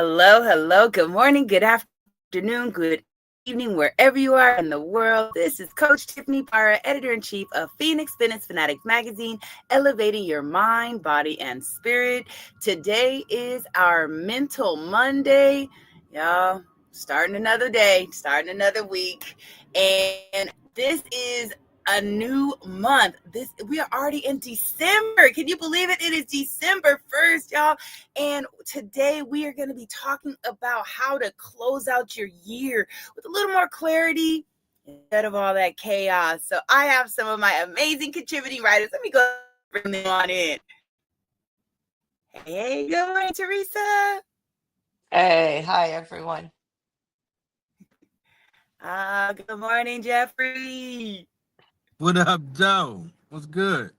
Hello, hello. Good morning, good afternoon, good evening, wherever you are in the world. This is Coach Tiffany Williams-Parra, Editor-in-Chief of Fanatics Magazine, elevating your mind, body, and spirit. Today is our Mental Monday. Y'all, starting another day, starting another week. And this is a new month. We are already in December. Can you believe it? It is December 1st, y'all. And today we are going to be talking about how to close out your year with a little more clarity instead of all that chaos. So I have some of my amazing contributing writers. Let me go bring them on in. Hey, good morning, Teresa. Hey, hi everyone. Good morning, Jeffrey. What up, Joe? What's good?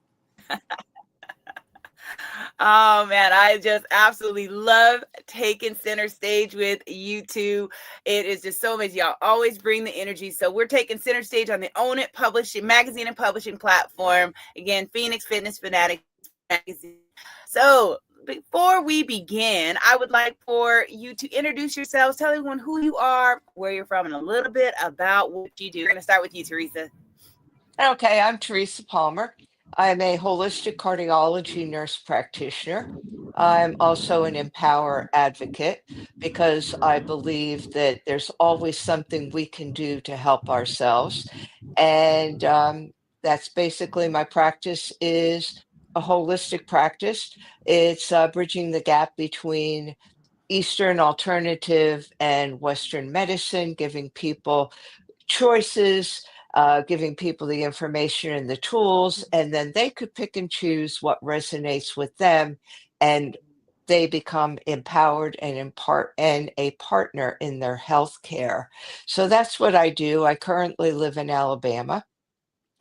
Oh man, I just absolutely love taking center stage with you two. It is just so amazing. Y'all always bring the energy. So we're taking center stage on the Own It Publishing Magazine and Publishing platform. Again, Phoenix Fitness Fanatics Magazine. So before we begin, I would like for you to introduce yourselves, tell everyone who you are, where you're from, and a little bit about what you do. We're going to start with you, Teresa. Okay, I'm Teresa Palmer. I'm a holistic cardiology nurse practitioner. I'm also an empower advocate because I believe that there's always something we can do to help ourselves. And that's basically my practice is a holistic practice. It's bridging the gap between Eastern alternative and Western medicine, giving people choices, giving people the information and the tools, and then they could pick and choose what resonates with them, and they become empowered and a partner in their health care. So that's what I do. I currently live in Alabama,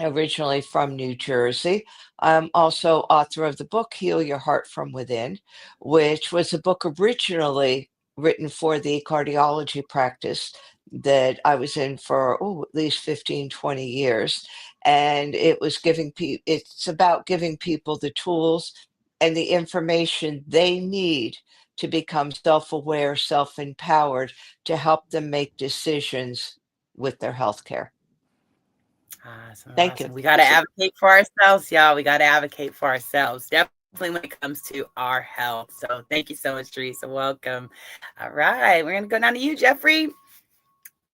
originally from New Jersey. I'm also author of the book Heal Your Heart from Within, which was a book originally written for the cardiology practice that I was in for at least 15, 20 years. And it was it's about giving people the tools and the information they need to become self-aware, self-empowered to help them make decisions with their healthcare. Awesome, Thank you. awesome. We got to advocate for ourselves, y'all. We got to advocate for ourselves. Definitely when it comes to our health. So thank you so much, Teresa. Welcome. All right. We're going to go down to you, Jeffrey.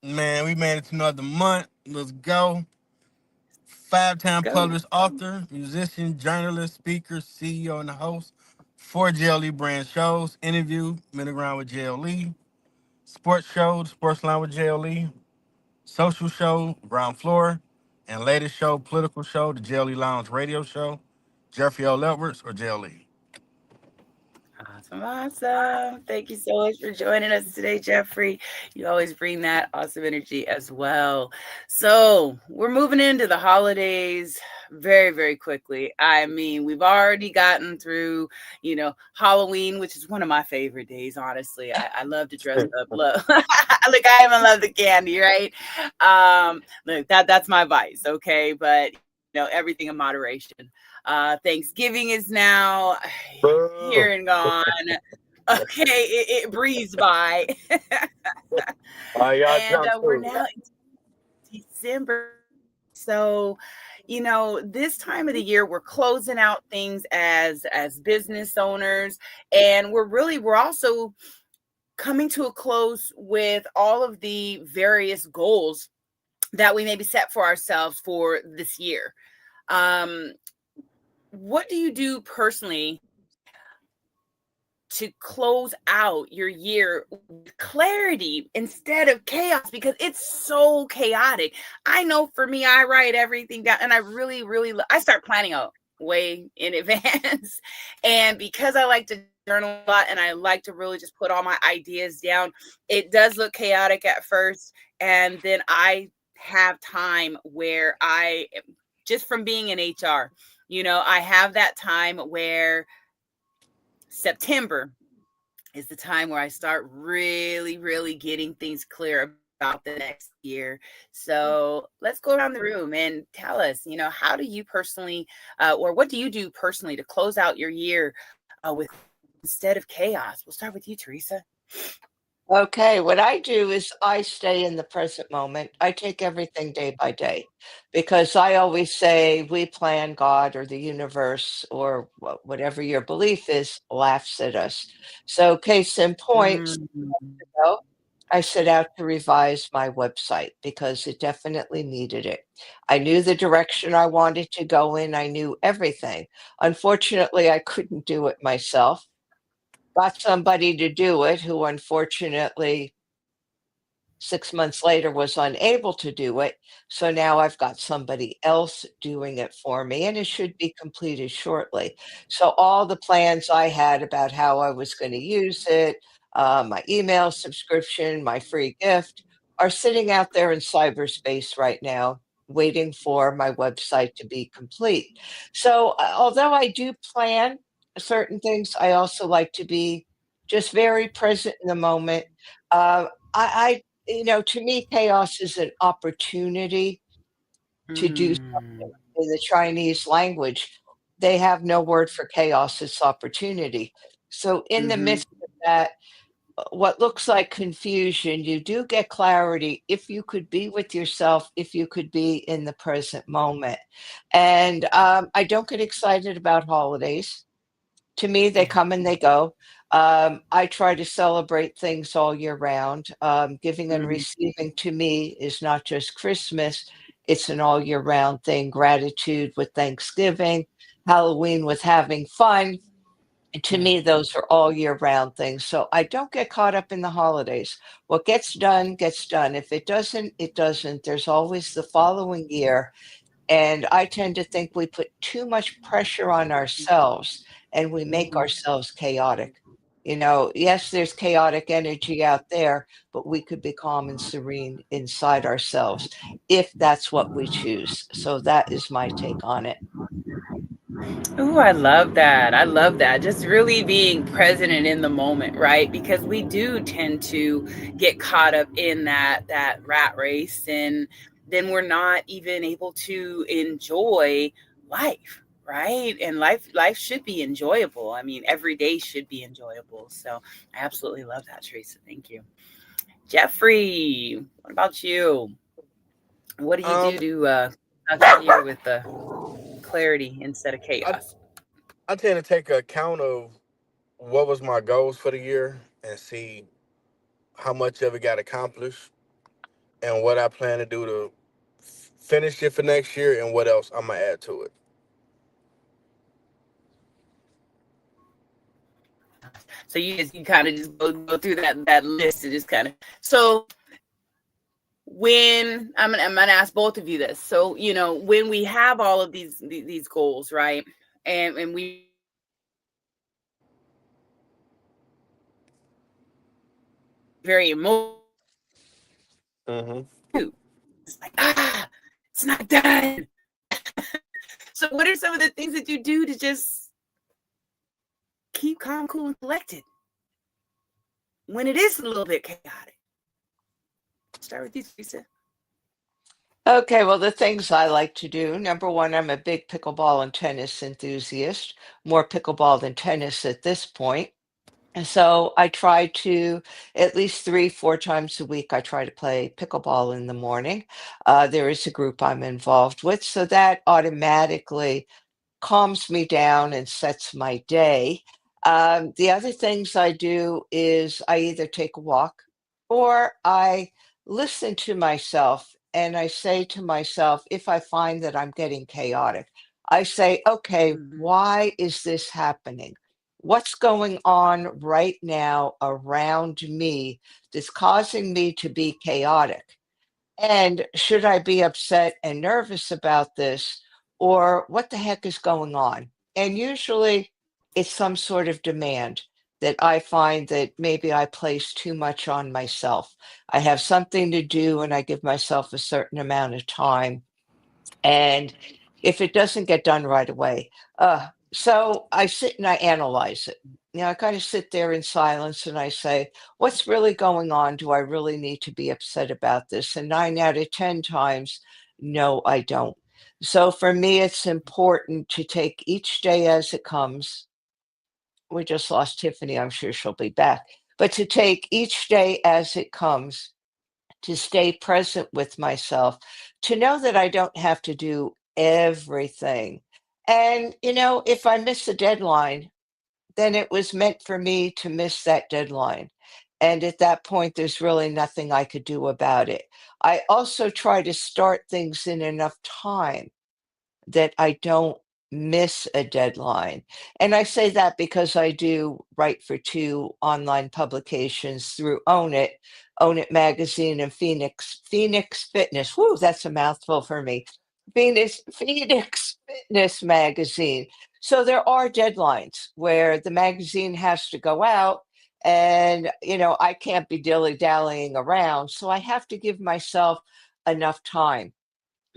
Man, we made it to another month. Let's go. Five-time Go. published author, musician, journalist, speaker, CEO, and the host. 4 JLE brand shows, interview, Middle Ground with JLE, sports show, The Sports Line with JLE, social show, Ground Floor, and latest show, political show, the JLE Lounge radio show, Jeffrey L. Edwards or JLE. Awesome, awesome. Thank you so much for joining us today, Jeffrey. You always bring that awesome energy as well. So we're moving into the holidays very, very quickly. I mean, we've already gotten through, Halloween, which is one of my favorite days, honestly. I love to dress up. Look, I even love the candy, right? Look, that's my vice, okay? But everything in moderation. Thanksgiving is now here and gone. Okay, it breezed by. And we're now in December. So, this time of the year, we're closing out things as business owners, and we're also coming to a close with all of the various goals that we maybe set for ourselves for this year. What do you do personally to close out your year with clarity instead of chaos? Because it's so chaotic. I know for me, I write everything down, and I really, really, I start planning out way in advance. And because I like to journal a lot and I like to really just put all my ideas down, it does look chaotic at first. And then I have time where just from being in HR, I have that time where September is the time where I start really, really getting things clear about the next year. So let's go around the room and tell us, how do you personally, or what do you do personally to close out your year with instead of chaos? We'll start with you, Teresa. Okay, what I do is I stay in the present moment. I take everything day by day because I always say we plan, God or the universe or whatever your belief is laughs at us. So, case in point, Mm, ago, I set out to revise my website because it definitely needed it. I knew the direction I wanted to go in, I knew everything. Unfortunately, I couldn't do it myself. Got somebody to do it who unfortunately 6 months later was unable to do it, so now I've got somebody else doing it for me, and it should be completed shortly. So all the plans I had about how I was gonna use it, my email subscription, my free gift, are sitting out there in cyberspace right now, waiting for my website to be complete. So, although I do plan certain things, I also like to be just very present in the moment. I to me, chaos is an opportunity to do something. mm, In the Chinese language, they have no word for chaos, it's opportunity. So in the mhm, midst of that, what looks like confusion, you do get clarity if you could be with yourself, if you could be in the present moment. And, I don't get excited about holidays. To me, they yeah, come and they go. I try to celebrate things all year round. Giving and mhm, receiving to me is not just Christmas, it's an all year round thing. Gratitude with Thanksgiving, Halloween with having fun. And to yeah, me, those are all year round things. So I don't get caught up in the holidays. What gets done, gets done. If it doesn't, it doesn't. There's always the following year, and I tend to think we put too much pressure on ourselves and we make mhm. ourselves chaotic. Yes, there's chaotic energy out there, but we could be calm and serene inside ourselves if that's what we choose. So that is my take on it. Ooh, I love that. I love that. Just really being present and in the moment, right? Because we do tend to get caught up in that rat race, and then we're not even able to enjoy life, right? And life should be enjoyable. I mean, every day should be enjoyable. So I absolutely love that, Teresa. Thank you. Jeffrey, what about you? What do you do Um, to start the year with the clarity instead of I chaos? I tend to take account of what was my goals for the year and see how much of it got accomplished and what I plan to do to finish it for next year and what else I'm gonna add to it. So you kind of just go through that list and just kind of so when I'm gonna ask both of you this. So when we have all of these goals, right? And we very emotional. Hmm. It's like it's not done. So what are some of the things that you do to just keep calm, cool, and collected when it is a little bit chaotic? Start with you, Teresa. Okay, well, the things I like to do, number one, I'm a big pickleball and tennis enthusiast, more pickleball than tennis at this point. And so I try to, at least 3, 4 times a week, I try to play pickleball in the morning. There is a group I'm involved with, so that automatically calms me down and sets my day. The other things I do is I either take a walk or I listen to myself and I say to myself, if I find that I'm getting chaotic, I say, okay, Mhm. why is this happening? What's going on right now around me that's causing me to be chaotic? And should I be upset and nervous about this? Or what the heck is going on? And usually it's some sort of demand that I find that maybe I place too much on myself. I have something to do and I give myself a certain amount of time, and if it doesn't get done right away, so I sit and I analyze it. I kind of sit there in silence and I say, what's really going on? Do I really need to be upset about this? And 9 out of 10 times, no, I don't. So for me, it's important to take each day as it comes. We just lost Tiffany. I'm sure she'll be back. but to take each day as it comes, to stay present with myself, to know that I don't have to do everything. And, if I miss a deadline, then it was meant for me to miss that deadline. And at that point, there's really nothing I could do about it. I also try to start things in enough time that I don't miss a deadline. And I say that because I do write for two online publications through Own It Magazine and Phoenix Fitness. Whoo, that's a mouthful for me. Phoenix Fitness Magazine. So there are deadlines where the magazine has to go out and I can't be dilly-dallying around. So I have to give myself enough time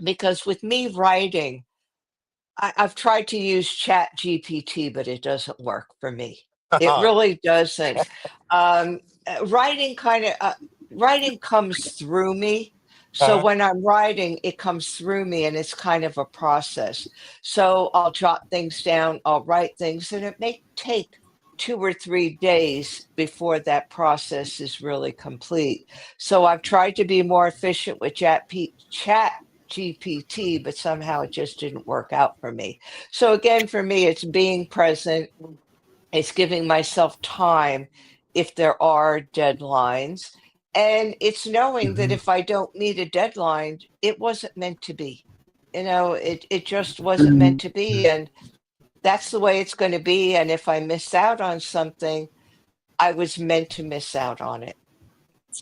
because with me writing, I've tried to use Chat GPT, but it doesn't work for me. It really doesn't. Um, writing writing comes through me. So Uh-huh. when I'm writing, it comes through me and it's kind of a process. So I'll jot things down, I'll write things, and it may take 2 or 3 days before that process is really complete. So I've tried to be more efficient with Chat GPT, but somehow it just didn't work out for me. So again, for me, it's being present, it's giving myself time if there are deadlines, and it's knowing that Mhm. if I don't meet a deadline, it wasn't meant to be. It just wasn't meant Mhm. to be, and that's the way it's going to be. And if I miss out on something, I was meant to miss out on it.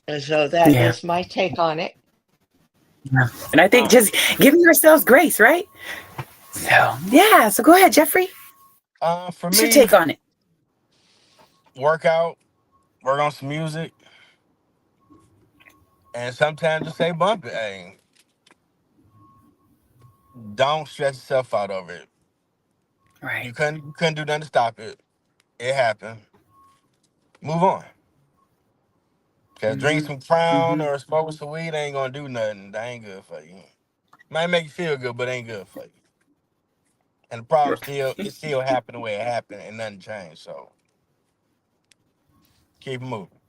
And so that Yeah. is my take on it. Yeah. And I think Um, just giving ourselves grace, right? So, yeah. So go ahead, Jeffrey. for What's your me, take on it? workout, work on some music, and sometimes just say bump it. Hey, don't stress yourself out over it. Right. You couldn't do nothing to stop it. It happened. Move on. Cause drink Hmm. some Crown Hmm. or smoke some weed ain't gonna do nothing. That ain't good for you. Might make you feel good, but ain't good for you. And the problem it still happened the way it happened, and nothing changed. So keep it moving.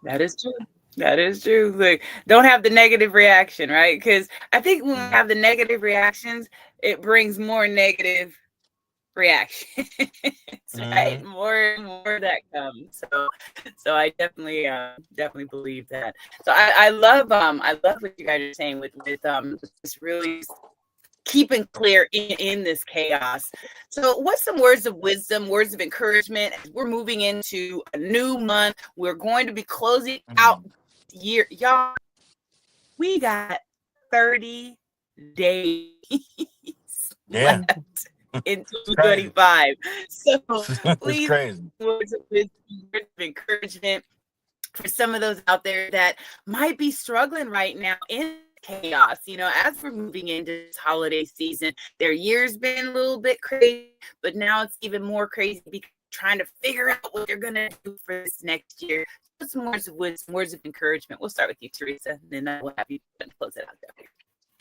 That is true. That is true. Like, don't have the negative reaction, right? Because I think when we Mhm. have the negative reactions, it brings more negative reactions, right? Mhm. More and more that comes. So I definitely believe that. So I love what you guys are saying with this really keeping clear in this chaos. So, what's some words of wisdom, words of encouragement as we're moving into a new month? We're going to be closing out Mhm. year, y'all. We got 30 days Yeah, left in it's crazy. 2025. So, It's please, crazy. words of wisdom, words of encouragement for some of those out there that might be struggling right now in chaos. As we're moving into this holiday season, their year's been a little bit crazy, but now it's even more crazy because trying to figure out what they're going to do for this next year. Just some words of wisdom, words of encouragement. We'll start with you, Teresa, and then we'll have you close it out there.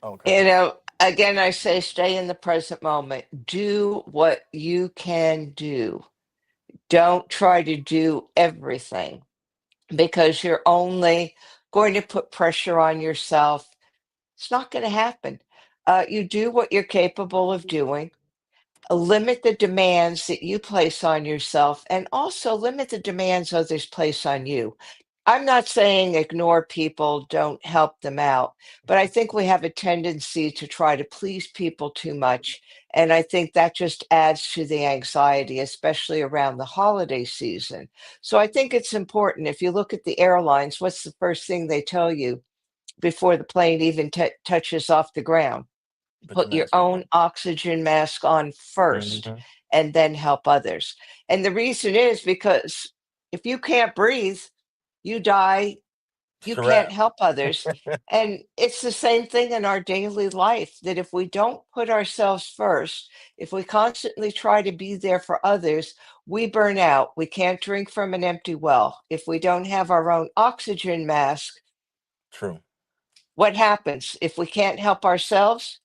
Okay. Again, I say stay in the present moment. Do what you can do. Don't try to do everything because you're only going to put pressure on yourself. It's not going to happen. You do what you're capable of doing. Limit the demands that you place on yourself and also limit the demands others place on you. I'm not saying ignore people, don't help them out, but I think we have a tendency to try to please people too much. And I think that just adds to the anxiety, especially around the holiday season. So I think it's important. If you look at the airlines, what's the first thing they tell you before the plane even touches off the ground? Put your Put your mask own on. oxygen mask on first Mhm. and then help others. And the reason is because if you can't breathe, you die, It's you a can't wrap. help others. And it's the same thing in our daily life that if we don't put ourselves first, if we constantly try to be there for others, we burn out. We can't drink from an empty well. If we don't have our own oxygen mask, True. what happens? If we can't help ourselves,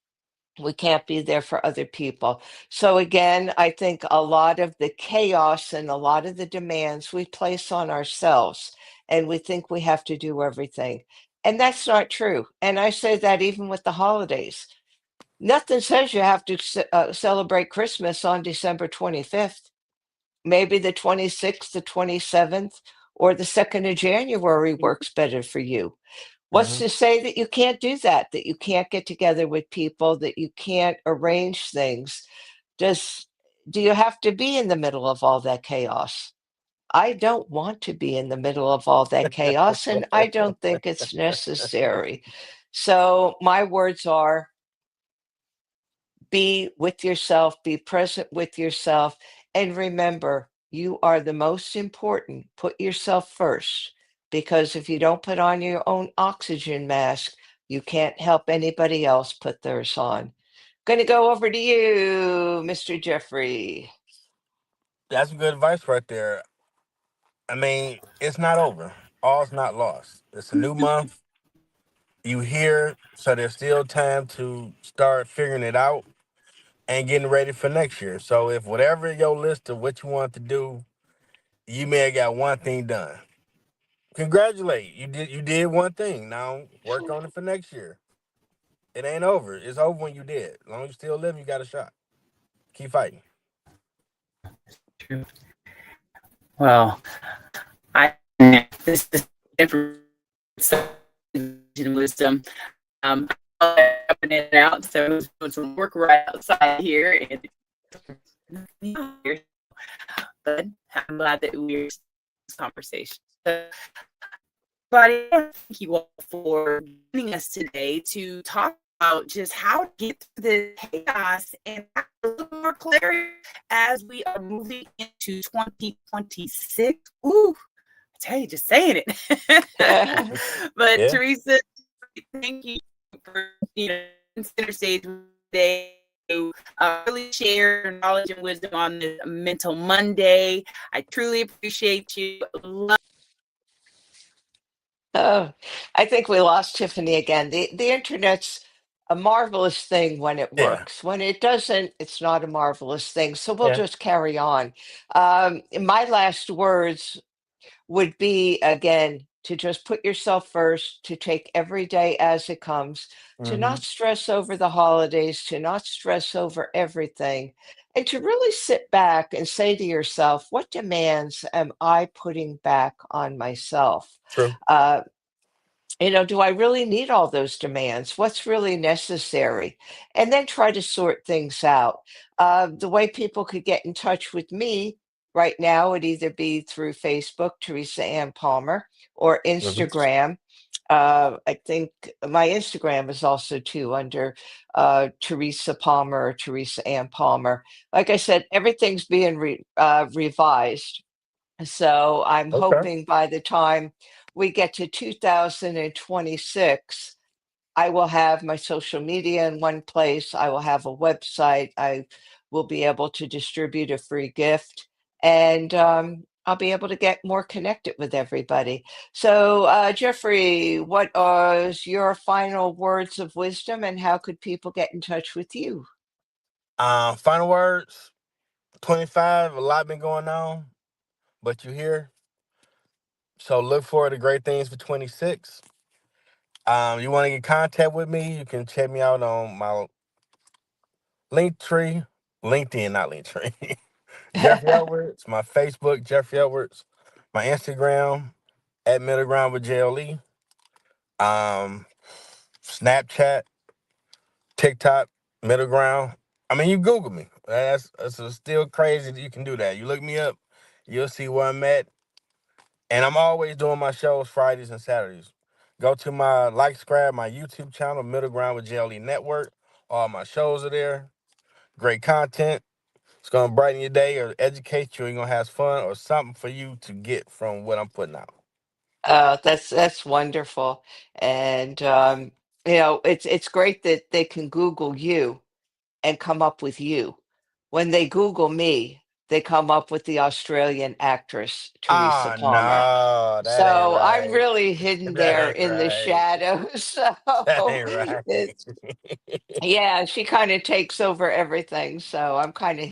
We can't be there for other people. So again, I think a lot of the chaos and a lot of the demands we place on ourselves, and we think we have to do everything. And that's not true. And I say that even with the holidays. Nothing says you have to celebrate Christmas on December 25th. Maybe the 26th, the 27th, or the 2nd of January works better for you. What's Hmm. to say that you can't do that, that you can't get together with people, that you can't arrange things? Does do you have to be in the middle of all that chaos? I don't want to be in the middle of all that chaos, and I don't think it's necessary. So my words are be with yourself, be present with yourself, and remember, you are the most important. Put yourself first, because if you don't put on your own oxygen mask, you can't help anybody else put theirs on. Going to go over to you, Mr. Jeffrey. That's good advice right there. I mean, it's not over. All's not lost. It's a new month. You here, so there's still time to start figuring it out and getting ready for next year. So if whatever your list of what you want to do, you may have got one thing done. Congratulate. You did one thing. Now work on it for next year. It ain't over. It's over when you did. As long as you still living, you got a shot. Keep fighting. True. Well, I this is wisdom. Up and out, so doing some work right outside here, and but I'm glad that we're in this conversation. So, everybody, thank you all for joining us today to talk about just how to get through the chaos and have a little more clarity as we are moving into 2026. Ooh, I tell you, just saying it. But Yeah. Teresa, thank you for center stage today to really share your knowledge and wisdom on this Mental Monday. I truly appreciate you. Oh, I think we lost Tiffany again. The internet's a marvelous thing when it Yeah. works. When it doesn't, it's not a marvelous thing. So we'll Yeah. just carry on. My last words would be again to just put yourself first, to take every day as it comes, to Hmm. not stress over the holidays, to not stress over everything, and to really sit back and say to yourself, what demands am I putting back on myself? True. Uh, do I really need all those demands? What's really necessary? And then try to sort things out. The way people could get in touch with me right now would either be through Facebook, Teresa Ann Palmer, or Hmm. Instagram. I think my Instagram is also too under Teresa Palmer or Teresa Ann Palmer. Like I said, everything's being revised. So I'm Okay. hoping by the time we get to 2026, I will have my social media in one place. I will have a website. I will be able to distribute a free gift, and I'll be able to get more connected with everybody. So, Jeffrey, what are your final words of wisdom, and how could people get in touch with you? Final words. 25. A lot been going on, but you here. So look forward to great things for 26. You want to get in contact with me? You can check me out on my Linktree, LinkedIn, not Linktree. Jeffrey Edwards, my Facebook, Jeffrey Edwards, my Instagram at Middle Ground with JLE, Snapchat, TikTok, Middle Ground. I mean, you Google me. That's still crazy that you can do that. You look me up, you'll see where I'm at. And I'm always doing my shows Fridays and Saturdays. Go to my subscribe my YouTube channel, Middle Ground with JLE Network. All my shows are there. Great content. It's gonna brighten your day or educate you. You're gonna have fun or something for you to get from what I'm putting out. That's wonderful, and it's great that they can Google you and come up with you. When they Google me, they come up with the Australian actress Teresa Ah, Palmer. no, that ain't So I'm right. really hidden That there ain't in the right. shadows. That So ain't right. it's, yeah, she kind of takes over everything. So I'm kind of